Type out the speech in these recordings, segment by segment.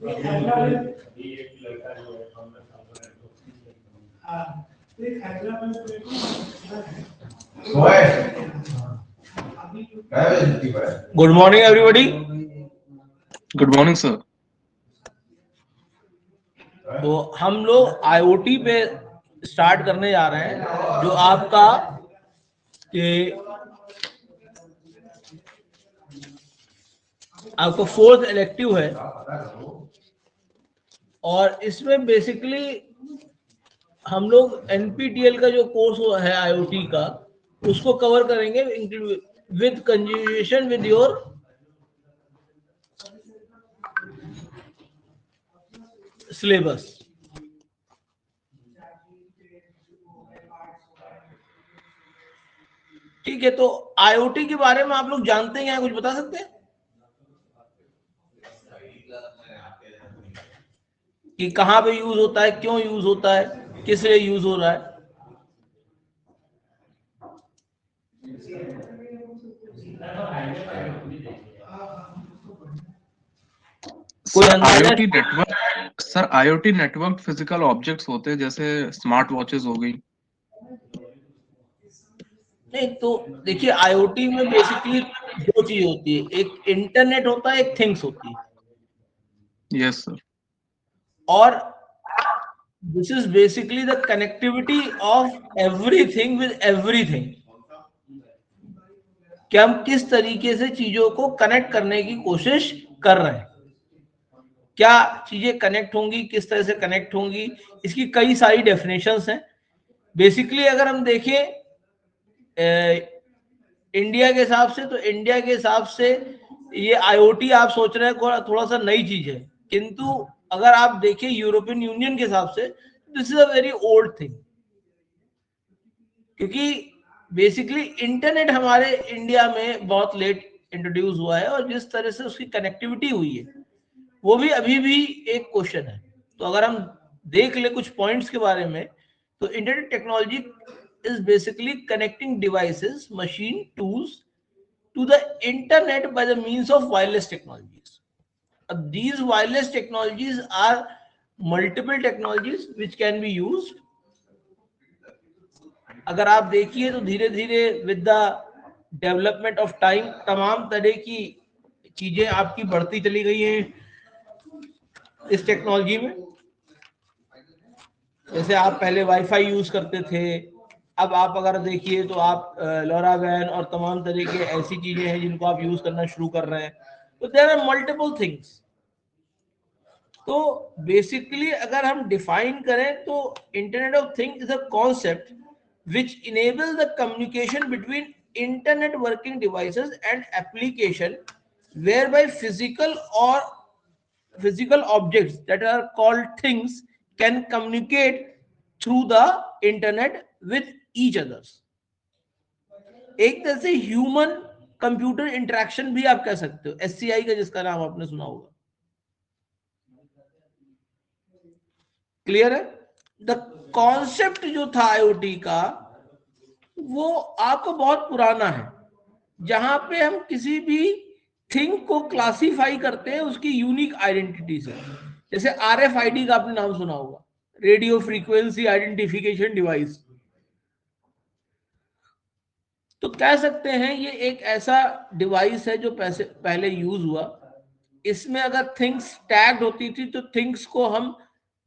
Good morning everybody. Good morning sir. तो हम लोग आईओटी पे स्टार्ट करने जा रहे हैं, जो आपका आपको फोर्थ इलेक्टिव है, और इसमें बेसिकली हम लोग एनपीटीएल का जो कोर्स है आईओटी का, उसको कवर करेंगे with conjugation with your syllabus. ठीक है, तो आईओटी के बारे में आप लोग जानते हैं, कुछ बता सकते हैं कि कहाँ पे यूज होता है, क्यों यूज होता है, किस लिए यूज हो रहा है? कोई IoT network, sir IoT network physical objects होते हैं, जैसे स्मार्ट वॉचेस हो गई। नहीं, तो देखिए आईओटी में बेसिकली दो चीज होती है, एक इंटरनेट होता है, एक थिंग्स होती है। Yes sir. और this is basically the connectivity of everything with everything, कि हम किस तरीके से चीजों को कनेक्ट करने की कोशिश कर रहे हैं, क्या चीजें कनेक्ट होंगी, किस तरह से कनेक्ट होंगी, इसकी कई सारी डेफिनेशंस हैं। बेसिकली अगर हम देखें इंडिया के हिसाब से, तो इंडिया के हिसाब से ये आईओटी आप सोच रहे हैं थोड़ा सा नई चीज है, किंतु अगर आप देखें यूरोपियन यूनियन के हिसाब से, this is a very old thing, क्योंकि बेसिकली इंटरनेट हमारे इंडिया में बहुत लेट इंट्रोड्यूस हुआ है, और जिस तरह से उसकी कनेक्टिविटी हुई है वो भी अभी भी एक क्वेश्चन है। तो अगर हम देख ले कुछ पॉइंट्स के बारे में, तो internet technology is basically connecting devices, machine, tools to the internet by the means of wireless technologies. These wireless technologies are multiple technologies which can be used. अगर आप देखिए तो धीरे धीरे with the development of time तमाम तरह की चीजें आपकी बढ़ती चली गई हैं इस टेक्नोलॉजी में। जैसे आप पहले वाईफाई यूज करते थे, अब आप अगर देखिए तो आप लॉरा वैन और तमाम तरह के ऐसी चीजें हैं जिनको आप यूज करना शुरू कर रहे हैं। तो देयर आर मल्टीपल थिंग्स। तो बेसिकली अगर हम डिफाइन करें तो internet of things is a concept which enable the communication between internet working devices and application whereby physical objects that are called things can communicate through the internet with each others. एक तरह से human computer interaction भी आप कह सकते हो, SCI का जिसका नाम आपने सुना होगा। क्लियर है? द कॉन्सेप्ट जो था आईओटी का वो आपको बहुत पुराना है, जहां पे हम किसी भी थिंग को क्लासिफाई करते हैं उसकी यूनिक आइडेंटिटी से। जैसे आरएफआईडी का आपने नाम सुना होगा, रेडियो फ्रीक्वेंसी आइडेंटिफिकेशन डिवाइस। तो कह सकते हैं ये एक ऐसा डिवाइस है जो पहले यूज हुआ। इसमें अगर थिंग्स टैग्ड होती थी तो थिंग्स को हम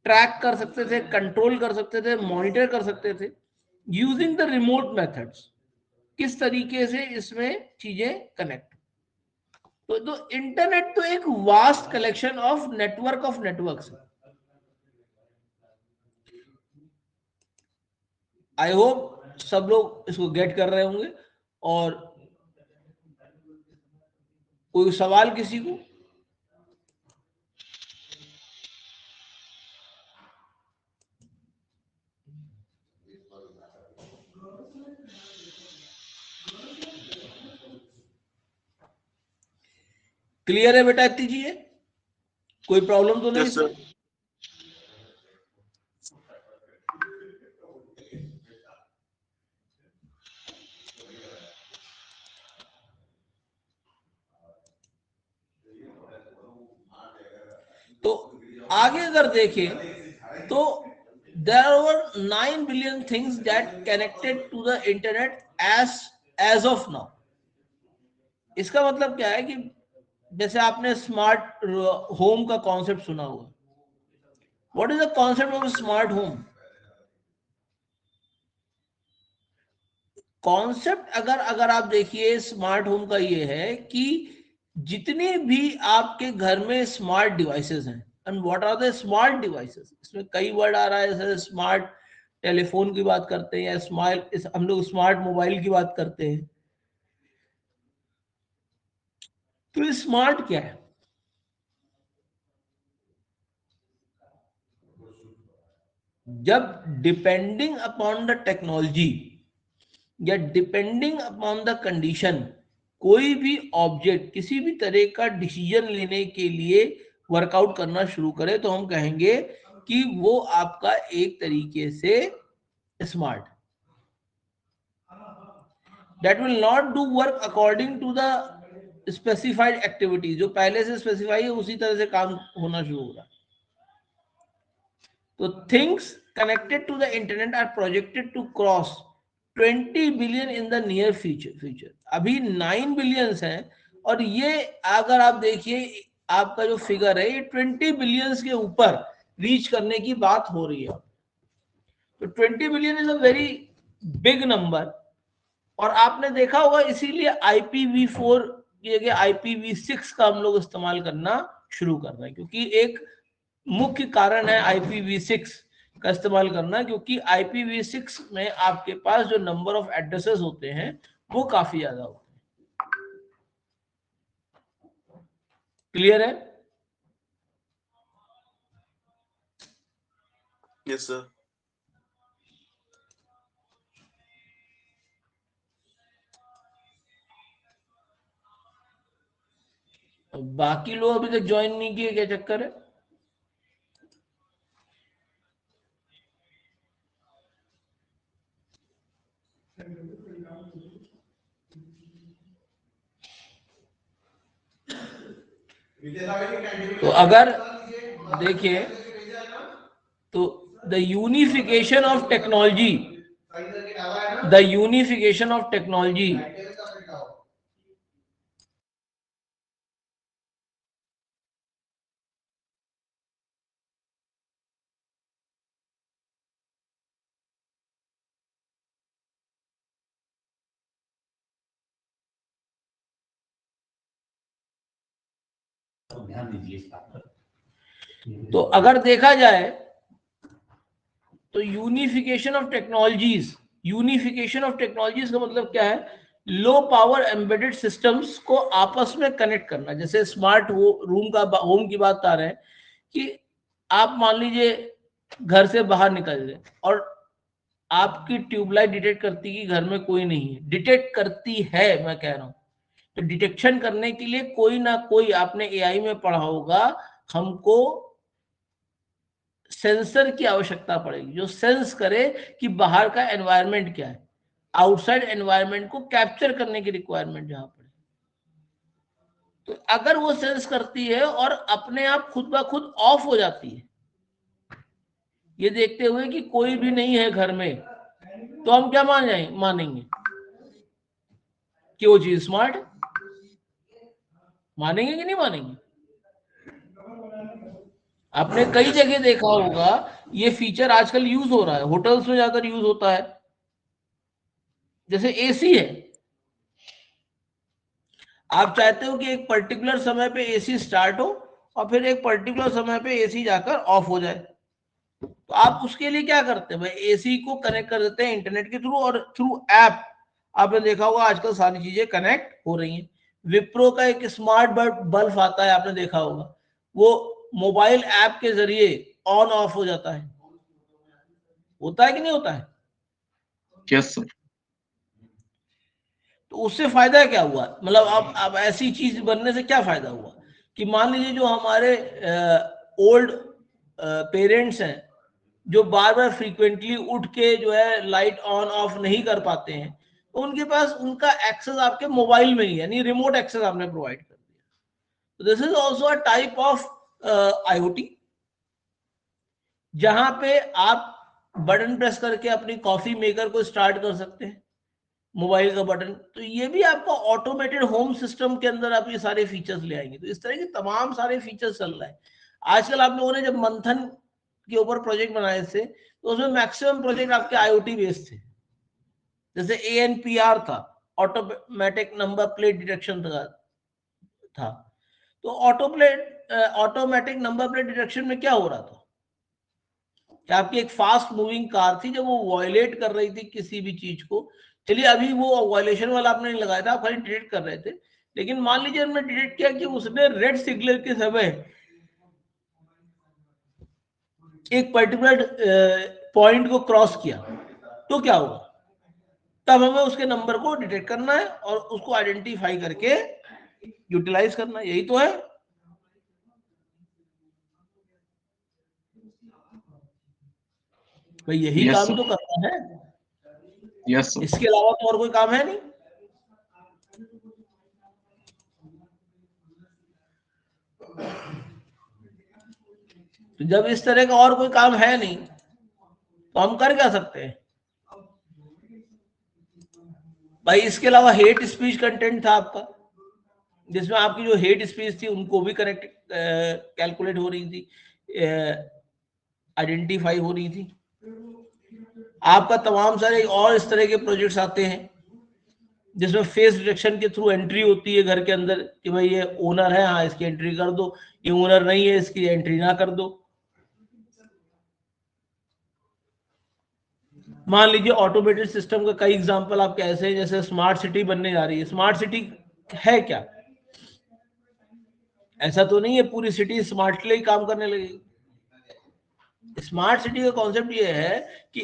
ट्रैक कर सकते थे, कंट्रोल कर सकते थे, मॉनिटर कर सकते थे यूजिंग द रिमोट मेथड्स। किस तरीके से इसमें चीजें कनेक्ट। तो इंटरनेट तो एक वास्ट कलेक्शन ऑफ नेटवर्क्स है। आई होप सब लोग इसको गेट कर रहे होंगे। और कोई सवाल किसी को? क्लियर है बेटा इतनी चीजें? कोई प्रॉब्लम तो नहीं इसमें? तो आगे अगर देखें तो there were 9 billion things that connected to the internet as of now. इसका मतलब क्या है कि जैसे आपने स्मार्ट होम का कॉन्सेप्ट सुना हुआ. What is the concept of smart home? Concept अगर आप देखिए स्मार्ट होम का ये है कि जितने भी आपके घर में स्मार्ट डिवाइसेस हैं, and what are the smart devices, इसमें कई वर्ड आ रहा है, जैसे स्मार्ट टेलीफोन की बात करते हैं या स्मार्ट, हम लोग स्मार्ट मोबाइल की बात करते हैं. तो स्मार्ट क्या है? जब डिपेंडिंग अपॉन द टेक्नोलॉजी या डिपेंडिंग अपॉन द कंडीशन कोई भी ऑब्जेक्ट किसी भी तरह का डिसीजन लेने के लिए वर्कआउट करना शुरू करे तो हम कहेंगे कि वो आपका एक तरीके से smart. That will not do work according to the specified activity, जो पहले से स्पेसिफाई है उसी तरह से काम होना शुरू होगा. तो things connected to the internet are projected to cross 20 billion in the near future. अभी 9 बिलियंस हैं और ये अगर आप देखिए आपका जो फिगर है ये 20 बिलियंस के ऊपर रीच करने की बात हो रही है. तो 20 billion is a very big number. और आपने देखा होगा इसीलिए IPv4 की जगह IPv6 का हम लोग इस्तेमाल करना शुरू कर रहे हैं, क्योंकि एक मुख्य कारण है IPv6 का इस्तेमाल करना, क्योंकि IPv6 में आपके पास जो नंबर ऑफ एड्रेसेस होते हैं वो काफी ज्यादा होते हैं. क्लियर है? Yes sir. बाकी लोग अभी तक ज्वाइन नहीं किए, क्या चक्कर है? तो अगर देखिए तो द यूनिफिकेशन ऑफ टेक्नोलॉजी ध्यान दीजिए इस बात पर. तो अगर देखा जाए तो यूनिफिकेशन ऑफ टेक्नोलॉजीज का मतलब क्या है? लो पावर एम्बेडेड सिस्टम्स को आपस में कनेक्ट करना. जैसे स्मार्ट होम की बात आ रहे हैं कि आप मान लीजिए घर से बाहर निकल जाए और आपकी ट्यूबलाइट डिटेक्ट करती है कि घर में कोई नहीं है. डिटेक्ट करती है, मैं कह रहा हूं. तो डिटेक्शन करने के लिए कोई ना कोई, आपने AI में पढ़ा होगा, हमको सेंसर की आवश्यकता पड़ेगी जो सेंस करे कि बाहर का एनवायरनमेंट क्या है. आउटसाइड एनवायरनमेंट को कैप्चर करने की रिक्वायरमेंट जहां पड़े, तो अगर वो सेंस करती है और अपने आप खुद ब खुद ऑफ हो जाती है, ये देखते हुए कि कोई भी नहीं है घर में, तो हम क्या मानेंगे कि वो चीज स्मार्ट है? मानेंगे कि नहीं मानेंगे? आपने कई जगह देखा होगा ये फीचर आजकल यूज हो रहा है, होटल्स में ज्यादा यूज होता है. जैसे AC है, आप चाहते हो कि एक पर्टिकुलर समय पे AC स्टार्ट हो और फिर एक पर्टिकुलर समय पे AC जाकर ऑफ हो जाए. तो आप उसके लिए क्या करते हैं भाई? AC को कनेक्ट कर देते हैं इंटरनेट के थ्रू, और थ्रू ऐप आपने देखा होगा आजकल सारी चीजें कनेक्ट हो रही हैं. विप्रो का एक स्मार्ट बल्ब आता है, आपने देखा होगा, वो मोबाइल ऐप के जरिए ऑन ऑफ हो जाता है. होता है कि नहीं होता है? Yes sir. तो उससे फायदा क्या हुआ? मतलब अब ऐसी चीज बनने से क्या फायदा हुआ कि मान लीजिए जो हमारे ओल्ड पेरेंट्स हैं जो बार बार फ्रीक्वेंटली उठ के जो है लाइट ऑन ऑफ नहीं कर पाते हैं, तो उनके पास उनका एक्सेस आपके मोबाइल में ही है, यानी रिमोट एक्सेस आपने प्रोवाइड कर दिया. तो this is also a type of IoT. जहां पे आप बटन प्रेस करके अपनी कॉफी मेकर को स्टार्ट कर सकते हैं, मोबाइल का बटन। तो ये भी आपका ऑटोमेटेड होम सिस्टम के अंदर आप ये सारे फीचर्स ले आएंगे। तो इस तरह के तमाम सारे फीचर्स चल रहा है आजकल। आप लोगों ने जब मंथन के ऊपर प्रोजेक्ट बनाए थे तो उसमें मैक्सिमम प्रोजेक्ट आपके आईओटी बेस्ड थे। जैसे ANPR था, ऑटोमेटिक नंबर प्लेट डिटेक्शन था। तो ऑटोमेटिक नंबर प्लेट डिटेक्शन में क्या हो रहा था कि आपकी एक फास्ट मूविंग कार थी, जब वो वायलेट कर रही थी किसी भी चीज को, चलिए अभी वो वायलेशन वाला आपने नहीं लगाया था, आप खाली डिटेक्ट कर रहे थे, लेकिन मान लीजिए हमने डिटेक्ट किया कि उसने रेड सिग्नल के समय एक पर्टिकुलर पॉइंट को क्रॉस किया, तो क्या होगा? तब हमें उसके नंबर को डिटेक्ट करना है और उसको आइडेंटिफाई करके यूटिलाइज करना है। यही तो है। भाई यही Yes, काम sir. तो करना है, Yes, sir. इसके अलावा तो और कोई काम है नहीं। तो जब इस तरह का और कोई काम है नहीं तो हम कर क्या सकते हैं? भाई इसके अलावा हेट स्पीच कंटेंट था आपका, जिसमें आपकी जो हेट स्पीच थी उनको भी कनेक्ट कैलकुलेट हो रही थी, आइडेंटिफाई हो रही थी। आपका तमाम सारे और इस तरह के प्रोजेक्ट्स आते हैं जिसमें फेस डिटेक्शन के थ्रू एंट्री होती है घर के अंदर कि भाई ये ओनर है, हाँ इसकी एंट्री कर दो, ये ओनर नहीं है इसकी एंट्री ना कर दो। मान लीजिए ऑटोमेटेड सिस्टम का कई एग्जांपल आपके ऐसे हैं, जैसे स्मार्ट सिटी बनने जा रही है। स्मार्ट सिटी है क्या? ऐसा तो नहीं है पूरी सिटी स्मार्टली काम करने लगेगी। स्मार्ट सिटी का कॉन्सेप्ट ये है कि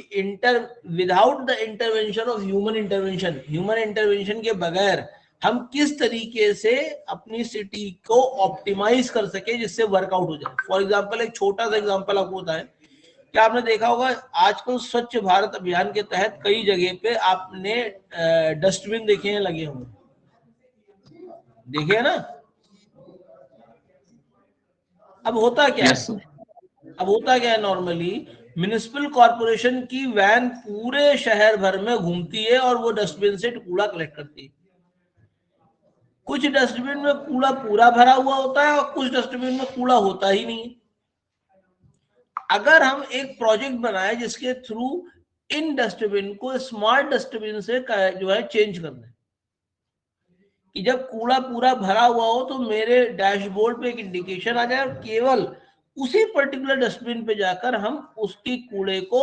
without the intervention of human intervention के बगैर हम किस तरीके से अपनी सिटी को ऑप्टिमाइज कर सके जिससे वर्कआउट हो जाए। फॉर एग्जांपल एक छोटा सा एग्जांपल आपको बताएं, क्या आपने देखा होगा आजकल स्वच्छ भारत अभियान के तहत कई जगह पे आपने डस्टबिन देखे हैं लगे हुए, देखे है ना? अब होता क्या Yes, है? sir. अब होता क्या है, नॉर्मली म्युनिसिपल कॉर्पोरेशन की वैन पूरे शहर भर में घूमती है और वो डस्टबिन से कूड़ा कलेक्ट करती है। कुछ डस्टबिन में कूड़ा पूरा भरा हुआ होता है और कुछ डस्टबिन में कूड़ा होता ही नहीं है। अगर हम एक प्रोजेक्ट बनाए जिसके थ्रू इन डस्टबिन को स्मार्ट डस्टबिन से जो है चेंज करना है, कि जब कूड़ा पूरा भरा हुआ हो तो मेरे डैशबोर्ड पे एक इंडिकेशन आ जाए और केवल उसी पर्टिकुलर डस्टबिन पे जाकर हम उसकी कूड़े को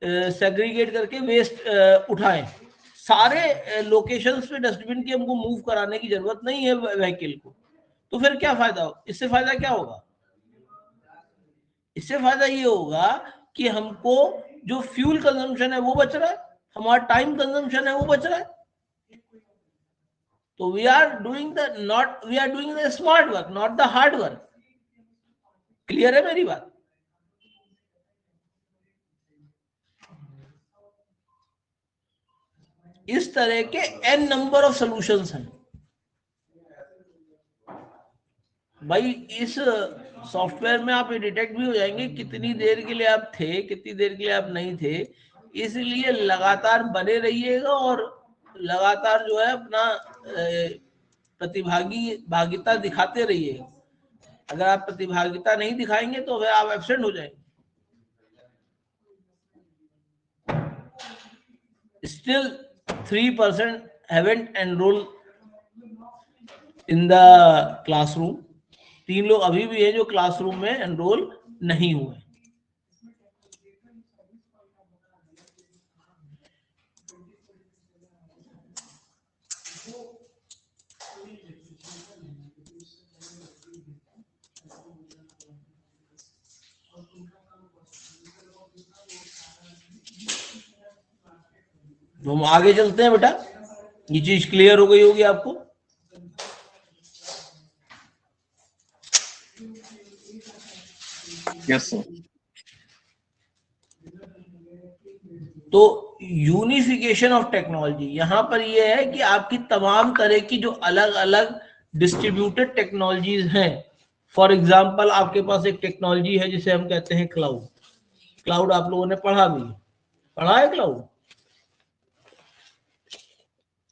सेग्रीगेट करके वेस्ट उठाएं। सारे लोकेशंस पे डस्टबिन की हमको मूव कराने की जरूरत नहीं है व्हीकल को। तो फिर क्या फायदा हो? इससे फायदा क्या होगा? इससे फायदा ये होगा कि हमको जो फ्यूल कंजम्पशन है वो बच रहा है, हमारा टाइम कंजम्पशन है वो बच रहा है। तो we are doing the smart work, not the hard work. Clear है मेरी बात? इस तरह के n नंबर ऑफ सॉल्यूशंस हैं। भाई इस सॉफ्टवेयर में आप डिटेक्ट भी हो जाएंगे कितनी देर के लिए आप थे, कितनी देर के लिए आप नहीं थे। इसलिए लगातार बने रहिएगा और लगातार जो है अपना भागिता दिखाते रहिएगा। अगर आप प्रतिभागिता नहीं दिखाएंगे तो फिर आप एब्सेंट हो जाएंगे। Still 3% haven't enrolled in the classroom। 3 लोग अभी भी हैं जो क्लासरूम में एनरोल नहीं हुए। तो हम आगे चलते हैं बेटा, ये चीज क्लियर हो गई होगी आपको। Yes, sir. तो यूनिफिकेशन ऑफ टेक्नोलॉजी यहां पर यह है कि आपकी तमाम तरह की जो अलग अलग डिस्ट्रीब्यूटेड टेक्नोलॉजीज हैं फॉर एग्जाम्पल आपके पास एक टेक्नोलॉजी है जिसे हम कहते हैं क्लाउड। क्लाउड आप लोगों ने पढ़ा भी, पढ़ा है क्लाउड?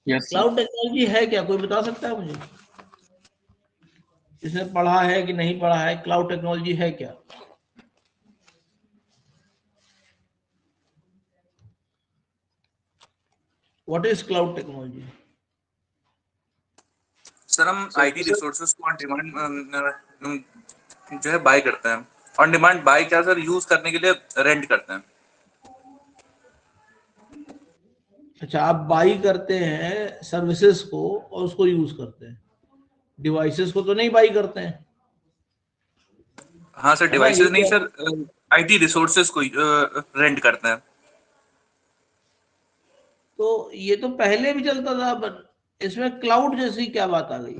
यस क्लाउड टेक्नोलॉजी है क्या, कोई बता सकता है मुझे? इसने पढ़ा है कि नहीं पढ़ा है? क्लाउड टेक्नोलॉजी है क्या? What is cloud technology? Sir हम आईटी रिसोर्सेज को ऑन डिमांड जो है बाय करते हैं। ऑन डिमांड बाय क्या सर, यूज करने के लिए रेंट करते हैं। अच्छा, आप बाई करते हैं सर्विसेज को और उसको यूज करते हैं, डिवाइसेस को तो नहीं बाई करते हैं, हाँ सर, है ना? ये डिवाइसेस नहीं सर, आईटी रिसोर्सेज को रेंट करते हैं। तो ये तो पहले भी चलता था, पर इसमें क्लाउड जैसी क्या बात आ गई?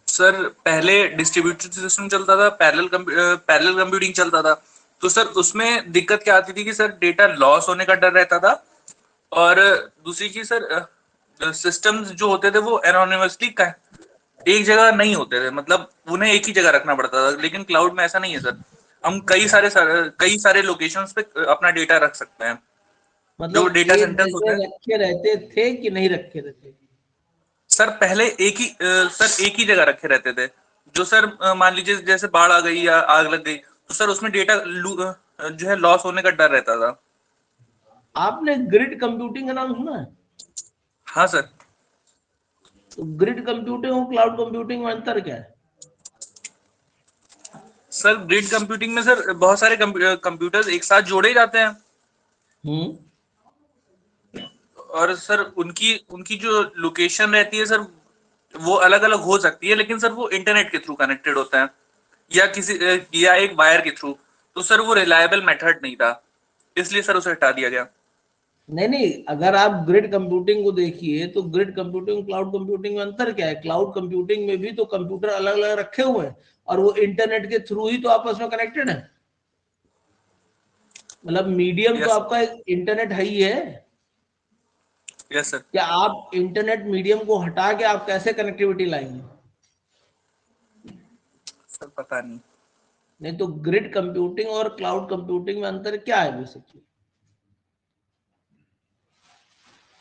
सर पहले डिस्ट्रीब्यूटेड सिस्टम चलता था, पैरेलल कंप्यूटिंग चलता था। तो सर उसमें दिक्कत क्या आती थी कि सर डेटा लॉस होने का डर रहता था, और दूसरी चीज सर सिस्टम्स जो होते थे वो एनोनिमसली एक जगह नहीं होते थे, मतलब उन्हें एक ही जगह रखना पड़ता था। लेकिन क्लाउड में ऐसा नहीं है सर, हम कई सारे लोकेशंस पे अपना डेटा रख सकते हैं। जो मतलब डेटा एक सेंटर्स होते जगह हैं रखे रहते थे कि नहीं रखे रहते? सर, पहले एक ही जगह रखे रहते थे। जो सर मान लीजिए जैसे बाढ़ आ गई या आग लग गई, तो सर उसमें डेटा जो है लॉस होने का डर रहता था। आपने ग्रिड कंप्यूटिंग का नाम सुना है? हाँ सर। तो ग्रिड कंप्यूटिंग और क्लाउड कंप्यूटिंग में अंतर क्या है? सर ग्रिड कंप्यूटिंग में सर बहुत सारे कंप्यूटर्स एक साथ जोड़े जाते हैं, और सर उनकी उनकी जो लोकेशन रहती है सर वो अलग अलग हो सकती है, लेकिन सर वो इंटरनेट के थ्रू कनेक्टेड होता है या एक वायर के थ्रू। तो सर वो रिलायबल मेथड नहीं था, इसलिए सर उसे हटा दिया गया। नहीं, अगर आप ग्रिड कंप्यूटिंग को देखिए तो ग्रिड कंप्यूटिंग और क्लाउड कंप्यूटिंग में अंतर क्या है? क्लाउड कंप्यूटिंग में भी तो कंप्यूटर अलग अलग रखे हुए हैं और वो इंटरनेट के थ्रू ही तो आपस में कनेक्टेड है। मतलब मीडियम तो यस आपका इंटरनेट है ही है। Yes sir. क्या आप इंटरनेट मीडियम को हटा के आप कैसे कनेक्टिविटी लाएंगे? सर पता नहीं। नहीं तो ग्रिड कंप्यूटिंग और क्लाउड कंप्यूटिंग में अंतर क्या है बेसिकली?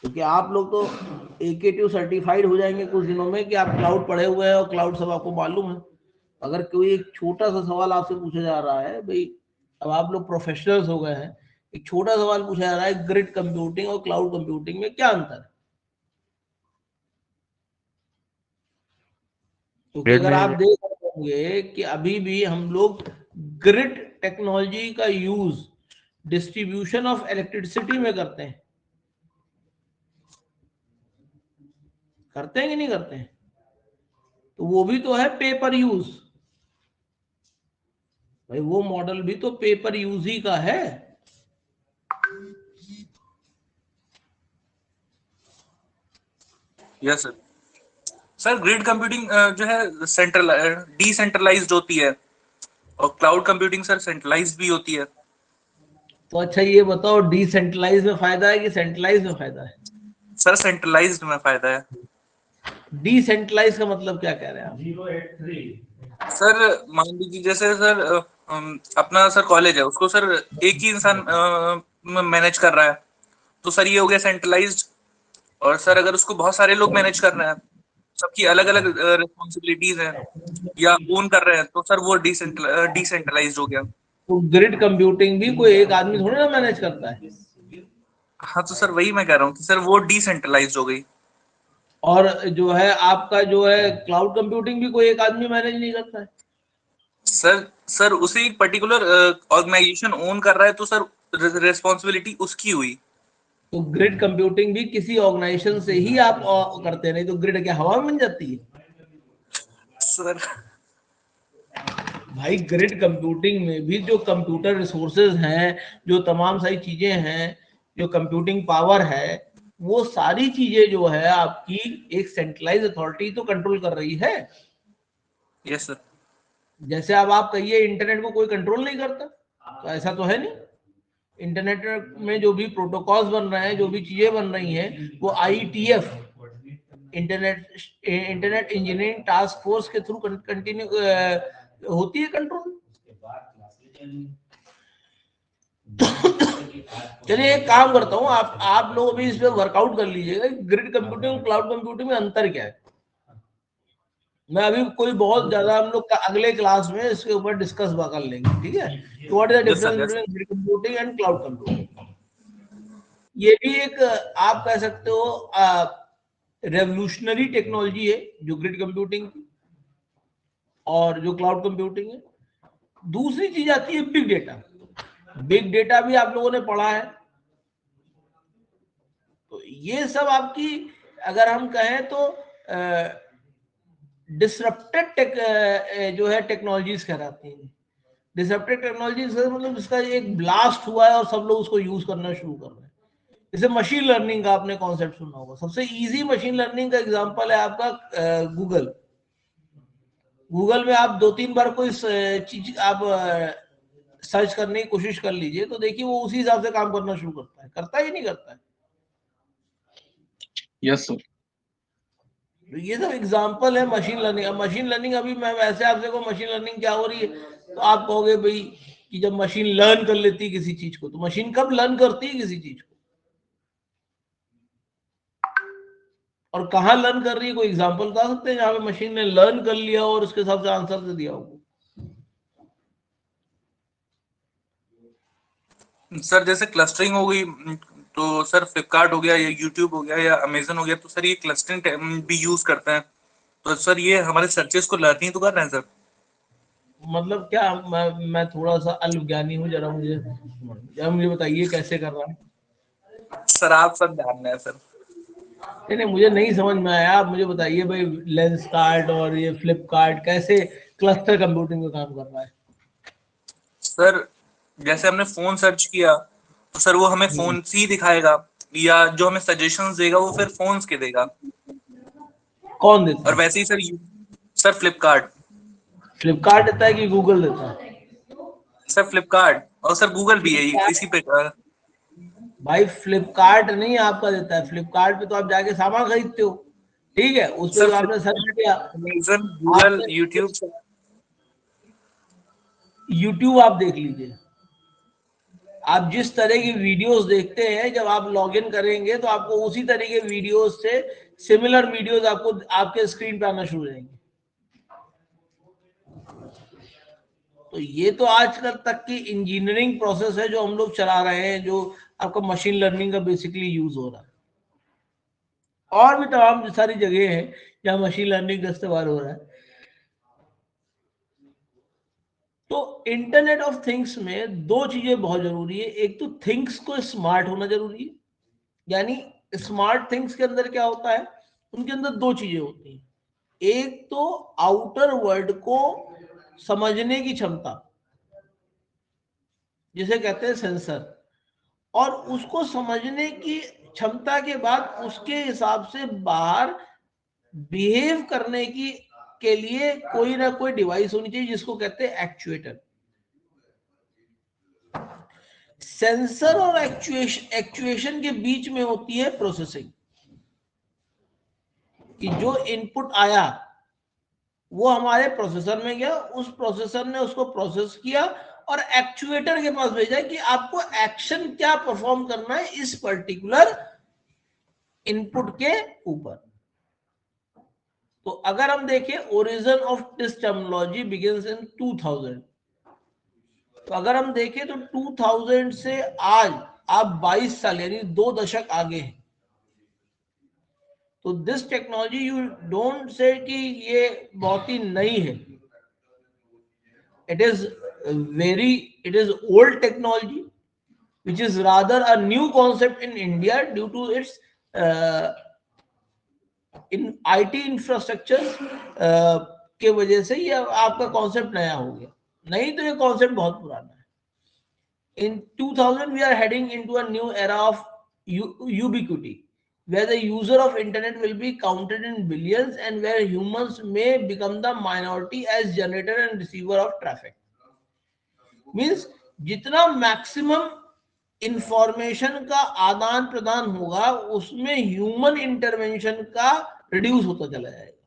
क्योंकि आप लोग तो AKTU सर्टिफाइड हो जाएंगे कुछ दिनों में कि आप क्लाउड पढ़े हुए हैं और क्लाउड सब आपको मालूम है। अगर कोई एक छोटा सा सवाल आपसे पूछा जा रहा है, भाई अब आप लोग प्रोफेशनल्स हो गए हैं, एक छोटा सवाल पूछा जा रहा है ग्रिड कंप्यूटिंग और क्लाउड कंप्यूटिंग में क्या अंतर है? क्योंकि अगर आप देख रहे होंगे कि अभी भी हम लोग ग्रिड टेक्नोलॉजी का यूज डिस्ट्रीब्यूशन ऑफ इलेक्ट्रिसिटी में करते हैं कि नहीं करते हैं? तो वो भी तो है पेपर यूज। भाई वो मॉडल भी तो पेपर यूज ही का है। Yes sir. Sir grid computing जो है डिसेंट्रलाइज्ड होती है, और क्लाउड कंप्यूटिंग सर सेंट्रलाइज्ड भी होती है। तो अच्छा ये बताओ, डिसेंट्रलाइज में फायदा है कि सेंट्रलाइज में फायदा है? सर सेंट्रलाइज्ड में फायदा है। डिसेंट्रलाइज का मतलब क्या कह रहे हैं आप? सर मान लीजिए जैसे सर अपना सर कॉलेज है, उसको सर एक ही इंसान मैनेज कर रहा है, तो सर ये हो गया सेंट्रलाइज्ड। और सर अगर उसको बहुत सारे लोग मैनेज कर रहे हैं, सबकी अलग अलग रिस्पॉन्सिबिलिटीज हैं या ओन कर रहे हैं, तो सर वो डिसेंट्रलाइज्ड हो गया। तो ग्रिड कंप्यूटिंग भी कोई एक आदमी थोड़ी ना मैनेज करता है। हाँ तो सर वही मैं कह रहा हूँ कि सर वो डिसेंट्रलाइज्ड हो गई। और जो है आपका जो है क्लाउड कंप्यूटिंग भी कोई एक आदमी मैनेज नहीं करता है। सर उसे एक पर्टिकुलर ऑर्गेनाइजेशन ओन कर रहा है, तो सर रिस्पॉन्सिबिलिटी उसकी हुई। तो ग्रिड कंप्यूटिंग भी किसी ऑर्गेनाइजेशन से ही आप करते हैं, नहीं तो ग्रिड क्या हवा में बन जाती है? सर भाई ग्रिड कंप्यूटिंग में भी जो कंप्यूटर रिसोर्सेज हैं, जो तमाम सारी चीजें हैं, जो कंप्यूटिंग पावर है, वो सारी चीजें जो है आपकी एक सेंट्रलाइज अथॉरिटी तो कंट्रोल कर रही है। Yes sir. जैसे अब आप कहिए इंटरनेट को कोई कंट्रोल नहीं करता, तो ऐसा तो है नहीं। इंटरनेट में जो भी प्रोटोकॉल्स बन रहे हैं, जो भी चीजें बन रही हैं, वो IETF internet engineering task force के थ्रू कंटिन्यू होती है कंट्रोल। चलिए एक काम करता हूँ, आप लोग अभी इस पे वर्कआउट कर लीजिएगा, ग्रिड कंप्यूटिंग और क्लाउड कंप्यूटिंग में अंतर क्या है। मैं अभी कोई बहुत ज्यादा, हम लोग अगले क्लास में इसके ऊपर डिस्कस कर लेंगे, ठीक है। What is the difference between grid computing and cloud computing. ये भी एक आप कह सकते हो रेवोल्यूशनरी टेक्नोलॉजी है जो ग्रिड कंप्यूटिंग की और जो क्लाउड कंप्यूटिंग है। दूसरी चीज आती है बिग डेटा। बिग डेटा भी आप लोगों ने पढ़ा है। तो ये सब आपकी अगर हम कहें तो डिसरप्टेड जो है टेक्नोलॉजीज कहलाती हैं। डिसरप्टेड टेक्नोलॉजीज मतलब इसका एक ब्लास्ट हुआ है और सब लोग उसको यूज करना शुरू कर रहे हैं। जैसे मशीन लर्निंग का आपने कॉन्सेप्ट सुना होगा। सबसे इजी मशीन लर्निंग का एग्जांपल है आपका गूगल। गूगल में आप 2-3 बार कोई चीज आप सर्च करने की कोशिश कर लीजिए तो देखिए वो उसी हिसाब से काम करना शुरू करता है ही नहीं करता है। Yes sir. तो ये सब एग्जांपल है मशीन लर्निंग। अब मशीन लर्निंग अभी मैं वैसे आपसे को मशीन लर्निंग क्या हो रही है तो आप कहोगे भाई कि जब मशीन लर्न कर लेती है किसी चीज को, तो मशीन कब लर्न करती है किसी चीज को और कहाँ लर्न कर रही है? कोई एग्जांपल बता सकते हैं जहां पे मशीन ने लर्न कर लिया और उसके हिसाब से आंसर दे दिया हो? सर जैसे क्लस्टरिंग हो गई तो सर फ्लिपकार्ट हो गया या यूट्यूब हो गया या अमेजन हो गया, तो सर ये क्लस्टरिंग भी यूज करते हैं। तो सर ये हमारे सर्चेस को लर्निंग तो कर रहे हैं सर। मतलब क्या? मैं थोड़ा सा अल्पज्ञानी हूँ, जरा मुझे बताइए कैसे कर रहा है। सर आप सब ध्यान रहे हैं सर। नहीं, मुझे नहीं समझ में आया। आप मुझे बताइए भाई लेंसकार्ट और ये फ्लिपकार्ट कैसे क्लस्टर कंप्यूटिंग में काम कर रहा है। सर जैसे हमने फोन सर्च किया तो सर वो हमें फोन ही दिखाएगा, या जो हमें सजेशंस देगा वो फिर फोन्स के देगा। कौन देता और है? वैसे ही सर फ्लिपकार्ट देता है कि गूगल देता है? सर फ्लिपकार्ट और सर गूगल भी है इसी पे। भाई फ्लिपकार्ट नहीं आपका देता है। फ्लिपकार्ट पे तो आप जाके सामान खरीदते हो, ठीक है, उस पर सर तो आपने सर्च किया। Amazon, Google, YouTube. यूट्यूब आप देख लीजिए। आप जिस तरह की वीडियोस देखते हैं जब आप लॉगिन करेंगे तो आपको उसी तरह के वीडियोस से सिमिलर वीडियोस आपको आपके स्क्रीन पे आना शुरू हो जाएंगे। तो ये तो आजकल तक की इंजीनियरिंग प्रोसेस है जो हम लोग चला रहे हैं, जो आपका मशीन लर्निंग का बेसिकली यूज हो रहा है। और भी तमाम सारी जगह हैं जहां मशीन लर्निंग का इस्तेमाल हो रहा है। तो इंटरनेट ऑफ थिंग्स में दो चीजें बहुत जरूरी है। एक तो थिंग्स को स्मार्ट होना जरूरी है, यानी स्मार्ट थिंग्स के अंदर क्या होता है, उनके अंदर दो चीजें होती हैं। एक तो आउटर वर्ल्ड को समझने की क्षमता, जिसे कहते हैं सेंसर, और उसको समझने की क्षमता के बाद उसके हिसाब से बाहर बिहेव करने की के लिए कोई ना कोई डिवाइस होनी चाहिए जिसको कहते हैं एक्चुएटर। सेंसर और एक्चुएशन के बीच में होती है प्रोसेसिंग, कि जो इनपुट आया वो हमारे प्रोसेसर में गया, उस प्रोसेसर ने उसको प्रोसेस किया और एक्चुएटर के पास भेजा कि आपको एक्शन क्या परफॉर्म करना है इस पर्टिकुलर इनपुट के ऊपर। तो अगर हम देखें origin of this terminology begins in 2000। तो अगर हम देखें तो 2000 से आज आप 22 साल यानी 2 दशक आगे हैं। तो this technology you don't say कि ये बहुत ही नई है। It is old technology which is rather a new concept in India due to its in IT infrastructure के वजह से ये आपका कॉन्सेप्ट नया हो गया। नहीं तो ये कॉन्सेप्ट बहुत पुराना है। In 2000 we are heading into a new era of ubiquity where the user of internet will be counted in billions and where humans may become the minority as generator and receiver of traffic. Means जितना maximum information का आदान प्रदान होगा उसमें human intervention का reduce होता चला जाएगा।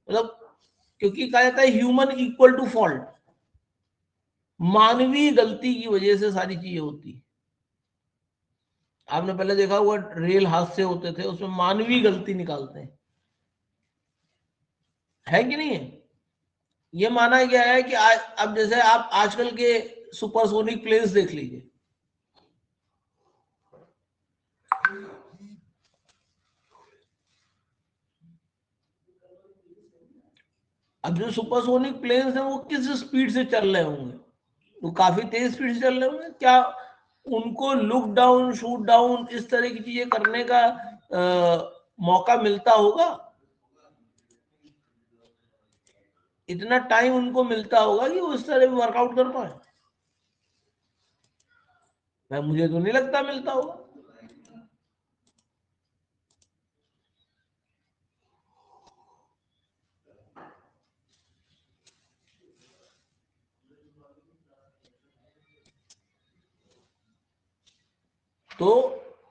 मतलब क्योंकि कहा जाता है ह्यूमन इक्वल टू फॉल्ट, मानवीय गलती की वजह से सारी चीजें होती है। आपने पहले देखा हुआ रेल हादसे होते थे, उसमें मानवीय गलती निकालते हैं, है कि नहीं है? ये माना गया है कि अब जैसे आप आजकल के सुपरसोनिक प्लेन्स देख लीजिए, अब जो सुपरसोनिक प्लेन्स हैं वो किस स्पीड से चल रहे होंगे? वो काफी तेज स्पीड से चल रहे होंगे। क्या उनको लुक डाउन, शूट डाउन, इस तरह की चीजें करने का मौका मिलता होगा? इतना टाइम उनको मिलता होगा कि वो इस तरह वर्कआउट कर पाए? मुझे तो नहीं लगता मिलता होगा। तो